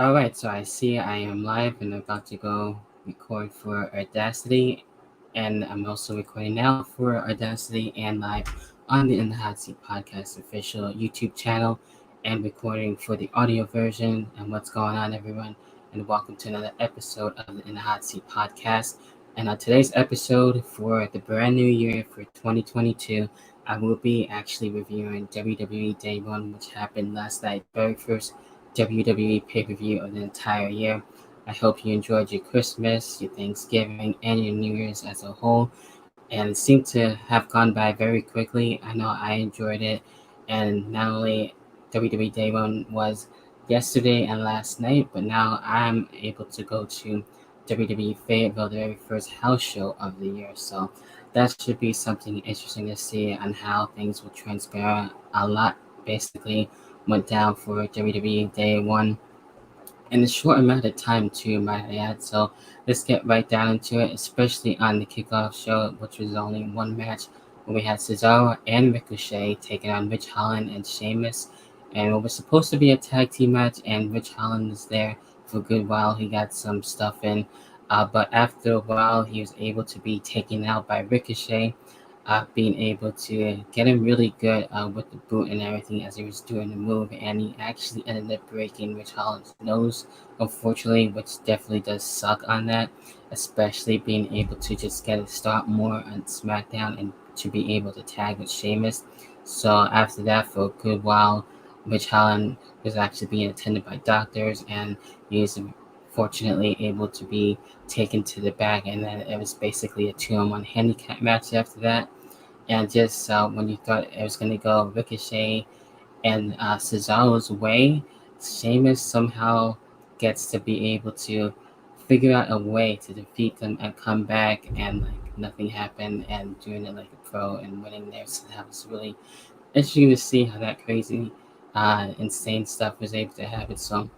Alright, so I see I am live and about to go record for Audacity, and I'm also recording now for Audacity and live on the In the Hot Seat Podcast official YouTube channel, and recording for the audio version. And what's going on, everyone? And welcome to another episode of the In the Hot Seat Podcast. And on today's episode for the brand new year for 2022, I will be actually reviewing WWE Day 1, which happened last night, very first WWE pay-per-view of the entire year. I hope you enjoyed your Christmas, your Thanksgiving, and your New Year's as a whole. And it seemed to have gone by very quickly. I know I enjoyed it. And not only WWE Day 1 was yesterday and last night, but now I'm able to go to WWE Fayetteville, the very first house show of the year. So that should be something interesting to see on how things will transpire. A lot basically went down for WWE Day 1 in a short amount of time too, might I add. So let's get right down into it, especially on the kickoff show, which was only one match where we had Cesaro and Ricochet taking on Rich Holland and Sheamus. And it was supposed to be a tag team match, and Rich Holland was there for a good while. He got some stuff in. But after a while, he was able to be taken out by Ricochet, being able to get him really good with the boot and everything as he was doing the move, and he actually ended up breaking Rich Holland's nose, unfortunately, which definitely does suck on that, especially being able to just get a start more on SmackDown and to be able to tag with Sheamus. So after that, for a good while, Rich Holland was actually being attended by doctors, and he was fortunately able to be taken to the back, and then it was basically a 2-on-1 handicap match after that. And just when you thought it was going to go Ricochet and Cesaro's way, Sheamus somehow gets to be able to figure out a way to defeat them and come back, and like nothing happened, and doing it like a pro and winning there. So that was really interesting to see how that crazy, insane stuff was able to happen. So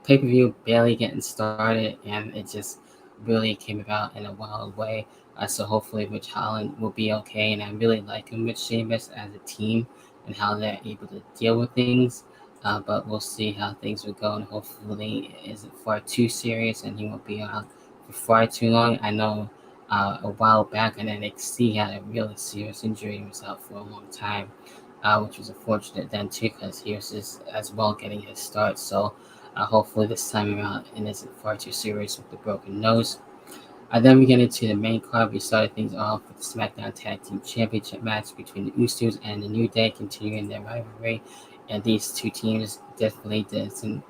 pay-per-view barely getting started, and it just really came about in a wild way. So hopefully Rich Holland will be okay, and I really like him with Sheamus as a team and how they're able to deal with things. But we'll see how things will go, and hopefully it isn't far too serious and he won't be out for far too long. I know a while back in NXT he had a really serious injury. He was out for a long time, which was unfortunate then too, because he was just as well getting his start. So hopefully this time around it isn't far too serious with the broken nose. Then we get into the main card. We started things off with the SmackDown Tag Team Championship match between the Usos and the New Day, continuing their rivalry. And these two teams definitely didn't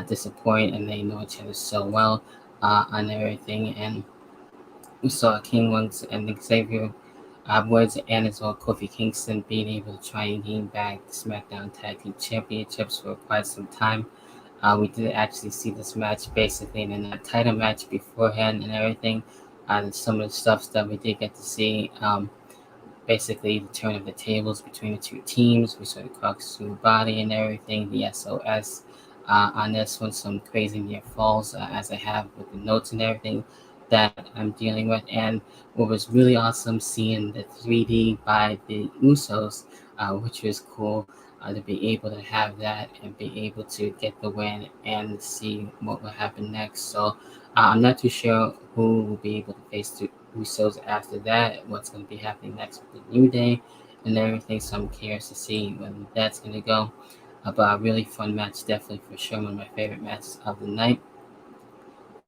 disappoint, and they know each other so well on everything. And we saw King Woods and Xavier Woods and as well Kofi Kingston being able to try and gain back the SmackDown Tag Team Championships for quite some time. We did actually see this match basically in a title match beforehand and everything. And some of the stuff that we did get to see, basically the turn of the tables between the two teams. We saw the Crux body and everything, the SOS. On this one, some crazy near falls, as I have with the notes and everything that I'm dealing with. And what was really awesome seeing the 3D by the Usos, which was cool to be able to have that and be able to get the win and see what will happen next. So I'm not too sure who will be able to face the Usos after that, what's going to be happening next with the New Day and everything. So I'm curious to see when that's going to go. But a really fun match, definitely for sure, one of my favorite matches of the night.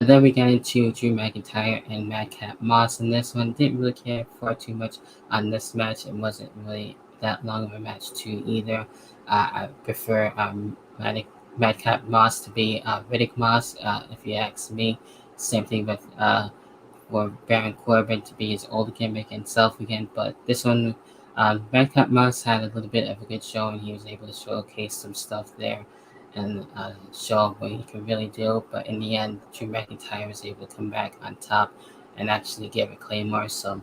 And then we got into Drew McIntyre and Madcap Moss in this one. Didn't really care far too much on this match. It wasn't really that long of a match too either. I prefer Madcap Moss to be Riddick Moss, if you ask me. Same thing with for Baron Corbin to be his old gimmick and self again. But this one, Madcap Moss had a little bit of a good show, and he was able to showcase some stuff there and show what he can really do. But in the end, Drew McIntyre was able to come back on top and actually give a Claymore. So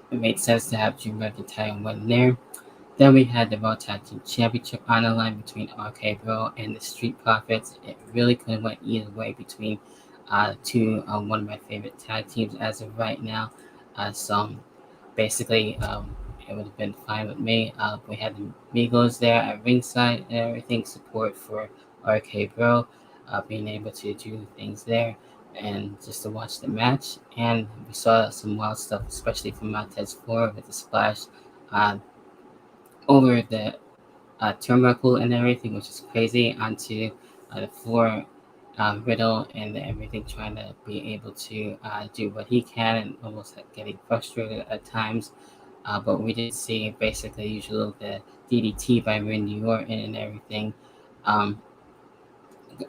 it made sense to have Drew McIntyre win there. Then we had the Raw Tag Team Championship on the line between RK Bro and the Street Profits. It really could have went either way between two one of my favorite tag teams as of right now. So basically, it would have been fine with me. We had the Migos there at ringside and everything, support for RK Bro. being able to do things there and just to watch the match. And we saw some wild stuff, especially from Montez Ford with the splash uh, over the turnbuckle and everything, which is crazy, onto the floor. Riddle and everything trying to be able to do what he can and almost getting frustrated at times. But we did see basically usually the DDT by Randy Orton and everything. Um,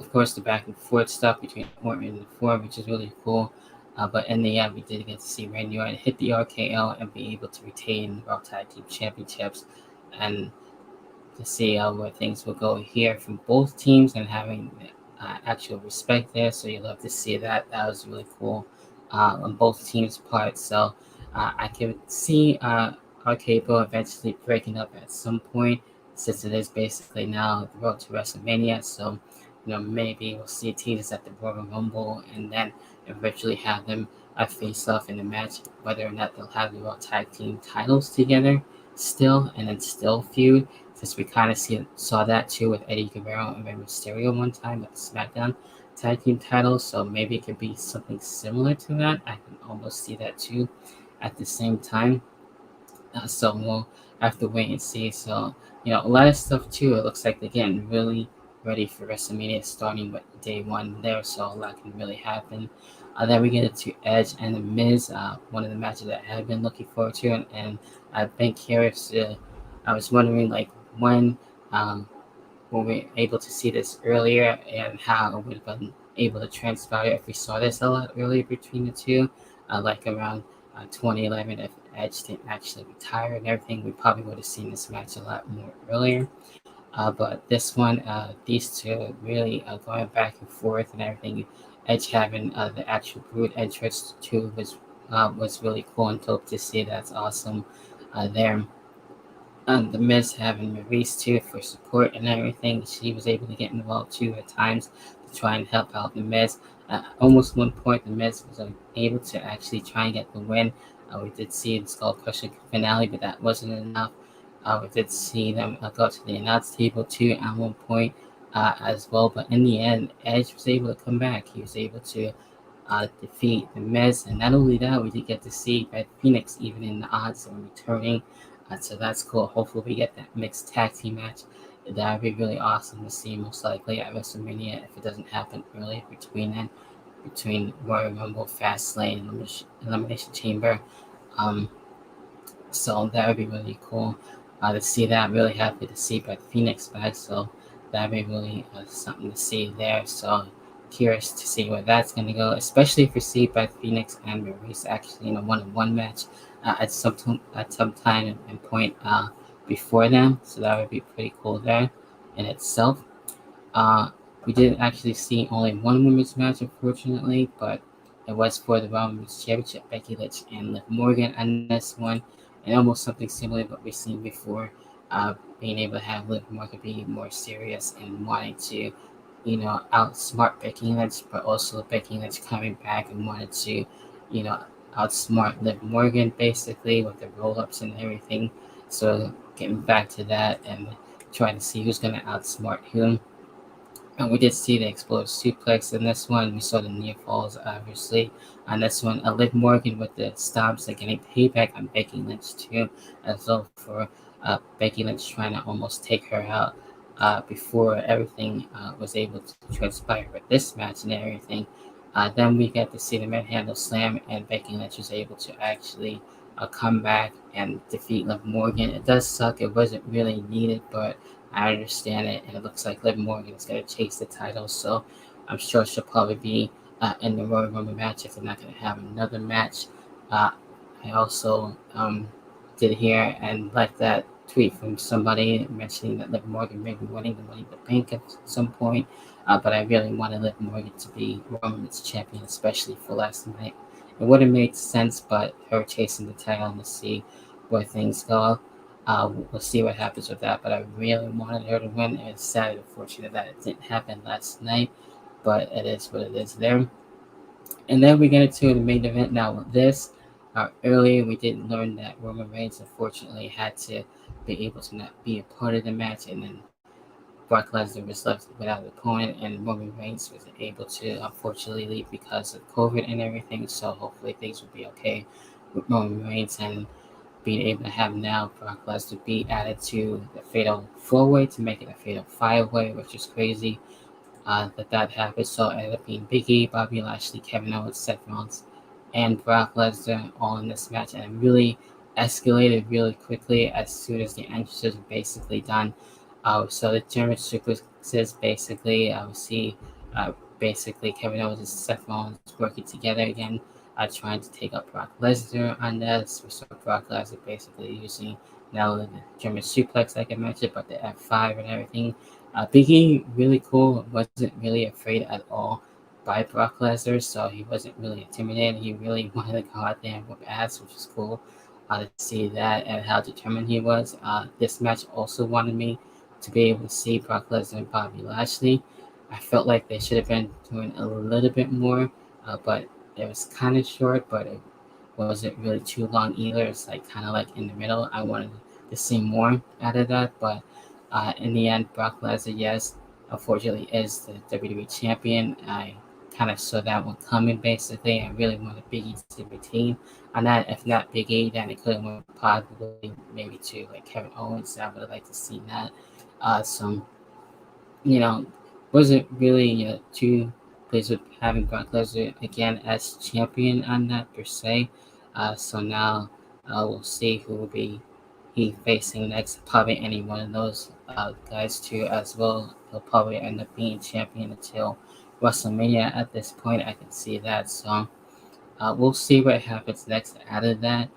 of course, the back and forth stuff between Orton and Ford, which is really cool. But in the end, we did get to see Randy Orton hit the RKO and be able to retain Raw Tag Team Championships, and to see where things will go here from both teams and having actual respect there. So you love to see that. That was really cool on both teams' parts. So I can see Arcade eventually breaking up at some point, since it is basically now the road to WrestleMania. So maybe we'll see teams at the Royal Rumble and then eventually have them face off in a match. Whether or not they'll have the Raw Tag Team titles together still, and then still feud, since we kind of saw that too with Eddie Guerrero and Rey Mysterio one time with the SmackDown Tag Team titles. So maybe it could be something similar to that. I can almost see that too at the same time. So we'll have to wait and see. So a lot of stuff too. It looks like they're getting really ready for WrestleMania, starting with day one there. So a lot can really happen. Then we get into Edge and The Miz, one of the matches that I have been looking forward to, and I've been curious. I was wondering like when were we able to see this earlier, and how it would have been able to transpire if we saw this a lot earlier between the two, like around 2011, if Edge didn't actually retire and everything, we probably would have seen this match a lot more earlier. But this one, these two really going back and forth and everything. Edge having the actual Brood entrance too was really cool and dope to see. That's awesome there. The Miz having Maurice too for support and everything. She was able to get involved too at times to try and help out the Miz. Almost one point, the Miz was able to actually try and get the win. We did see the Skull Crusher finale, but that wasn't enough. We did see them go to the announce table too at one point as well. But in the end, Edge was able to come back. He was able to defeat the Miz, and not only that, we did get to see Red Phoenix even in the odds of returning. So that's cool. Hopefully, we get that mixed tag team match. That would be really awesome to see, most likely at WrestleMania, if it doesn't happen early between Royal Rumble, Fastlane, and Elimination Chamber. Um, so that would be really cool to see that. Really happy to see Beth Phoenix back. So that would be really something to see there. So curious to see where that's going to go, especially if we see Beth Phoenix and Maurice actually in a one-on-one match at some time and point before them. So that would be pretty cool there in itself. Uh, we did actually see only one women's match, unfortunately, but it was for the Raw Women's Championship. Becky Lynch and Liv Morgan on this one, and almost something similar to what we've seen before. Being able to have Liv Morgan be more serious and wanting to, outsmart Becky Lynch, but also Becky Lynch coming back and wanted to, outsmart Liv Morgan basically with the roll ups and everything. So getting back to that and trying to see who's going to outsmart whom. And we did see the explosive suplex in this one. We saw the near falls, obviously. On this one, Liv Morgan with the stomps and getting payback on Becky Lynch, too, as well for Becky Lynch trying to almost take her out before everything was able to transpire with this match and everything. Then we got to see the manhandle slam, and Becky Lynch was able to actually come back and defeat Liv Morgan. It does suck. It wasn't really needed, but I understand it, and it looks like Liv Morgan is going to chase the title, so I'm sure she'll probably be in the Royal Rumble match if they're not going to have another match. I also did hear and like that tweet from somebody mentioning that Liv Morgan may be winning the Money in the Bank at some point, but I really wanted Liv Morgan to be Royal Women's champion, especially for last night. It would have made sense, but her chasing the title and to see where things go. We'll see what happens with that, but I really wanted her to win. It's sad and unfortunate that it didn't happen last night, but it is what it is there. And then we get into the main event now with this. Earlier, we did learn that Roman Reigns unfortunately had to be able to not be a part of the match, and then Brock Lesnar was left without an opponent, and Roman Reigns was able to unfortunately leave because of COVID and everything. So hopefully things will be okay with Roman Reigns and being able to have now Brock Lesnar be added to the Fatal 4-Way to make it a Fatal 5-Way, which is crazy that happened. So it ended up being Big E, Bobby Lashley, Kevin Owens, Seth Rollins, and Brock Lesnar all in this match, and it really escalated really quickly as soon as the entrances were basically done. So the German suplexes basically, we see basically Kevin Owens and Seth Rollins working together again, trying to take up Brock Lesnar on this. We saw Brock Lesnar basically using not only the German suplex, like I mentioned, but the F5 and everything. Big E, really cool, wasn't really afraid at all by Brock Lesnar, so he wasn't really intimidated. He really wanted to go out there and whip ass, which is cool to see that and how determined he was. This match also wanted me to be able to see Brock Lesnar and Bobby Lashley. I felt like they should have been doing a little bit more, but it was kind of short, but it wasn't really too long either. It's like kind of like in the middle. I wanted to see more out of that, but in the end, Brock Lesnar, yes, unfortunately, is the WWE champion. I kind of saw that one coming. Basically, I really wanted Big E to retain on that. If not Big E, then it could have went probably maybe to like Kevin Owens. I would have liked to see that. Some you know, wasn't really too pleased with having Brock Lesnar again as champion on that per se. So now we'll see who will be he facing next. Probably any one of those guys too as well. He'll probably end up being champion until WrestleMania. At this point, I can see that. So we'll see what happens next out of that.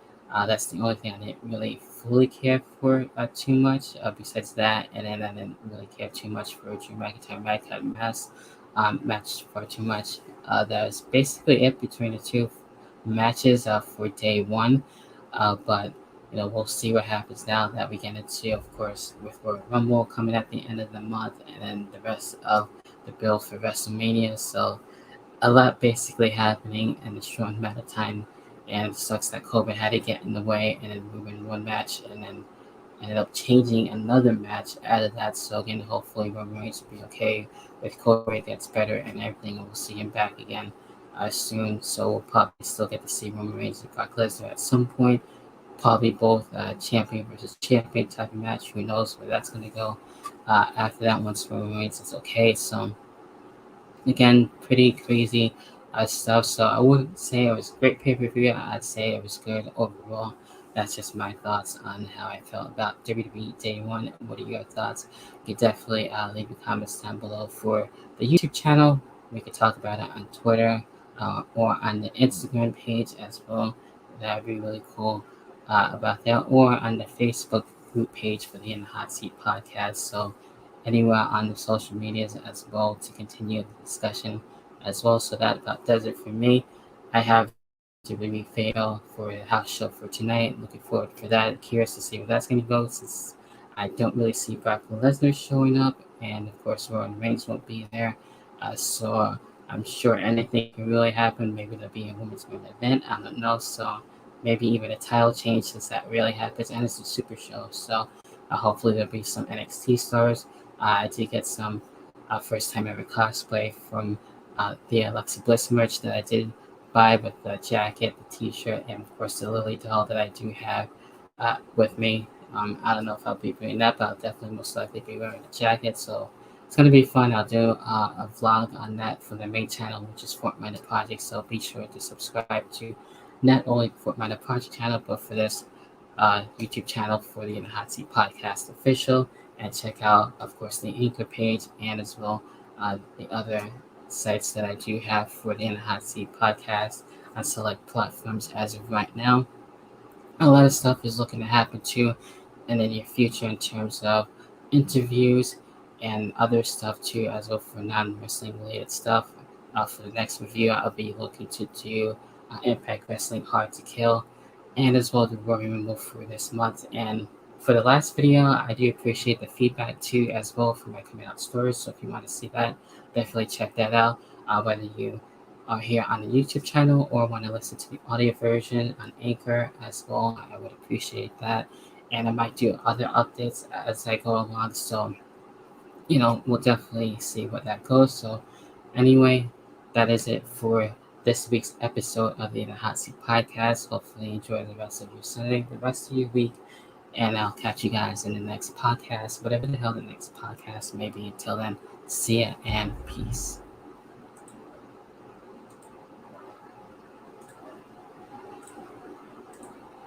That's the only thing I didn't really fully care for too much. Besides that, and then I didn't really care too much for Drew McIntyre Madcap match for too much. That was basically it between the two matches for day one. But we'll see what happens now that we get into, of course, with Royal Rumble coming at the end of the month, and then the rest of the build for WrestleMania. So a lot basically happening in a short amount of time, and it sucks that COVID had to get in the way and then we win one match and then ended up changing another match out of that. So again, hopefully Roman Reigns will be okay with COVID gets better and everything. We'll see him back again soon. So we'll probably still get to see Roman Reigns and Brock Lesnar at some point. Probably both champion versus champion type of match. Who knows where that's going to go after that once Roman Reigns is okay. So again, pretty crazy stuff. So I wouldn't say it was a great pay-per-view. I'd say it was good overall. That's just my thoughts on how I felt about WWE Day 1. What are your thoughts? You can definitely leave your comments down below for the YouTube channel. We could talk about it on Twitter or on the Instagram page as well. That would be really cool about that. Or on the Facebook group page for the In the Hot Seat podcast. So anywhere on the social medias as well to continue the discussion as well. So that about does it for me. I have WWE Fatal for the house show for tonight. Looking forward for that. Curious to see where that's going to go since I don't really see Brock Lesnar showing up, and of course Roman Reigns won't be there. So I'm sure anything can really happen. Maybe there'll be a women's main event. I don't know. So maybe even a title change since that really happens, and it's a super show. So hopefully there'll be some NXT stars. I did get some first time ever cosplay from the Alexa Bliss merch that I did buy with the jacket, the t-shirt, and of course the Lily doll that I do have with me. I don't know if I'll be wearing that, but I'll definitely most likely be wearing the jacket. So it's going to be fun. I'll do a vlog on that for the main channel, which is Fort Minor Project. So be sure to subscribe to not only Fort Minor Project channel, but for this YouTube channel for the In the Hot Seat Podcast official, and check out, of course, the Anchor page and as well the other sites that I do have for the In the Hot Seat Podcast on select platforms as of right now. A lot of stuff is looking to happen too in the near future in terms of interviews and other stuff too, as well for non-wrestling related stuff. For the next review, I'll be looking to do Impact Wrestling Hard to Kill, and as well the Royal Rumble for this month. And for the last video, I do appreciate the feedback too, as well for my coming out stories. So if you want to see that, definitely check that out. Whether you are here on the YouTube channel or want to listen to the audio version on Anchor as well, I would appreciate that. And I might do other updates as I go along. So we'll definitely see what that goes. So, anyway, that is it for this week's episode of the In the Hot Seat podcast. Hopefully, enjoy the rest of your Sunday, the rest of your week, and I'll catch you guys in the next podcast, whatever the hell the next podcast may be. Until then, see ya and peace.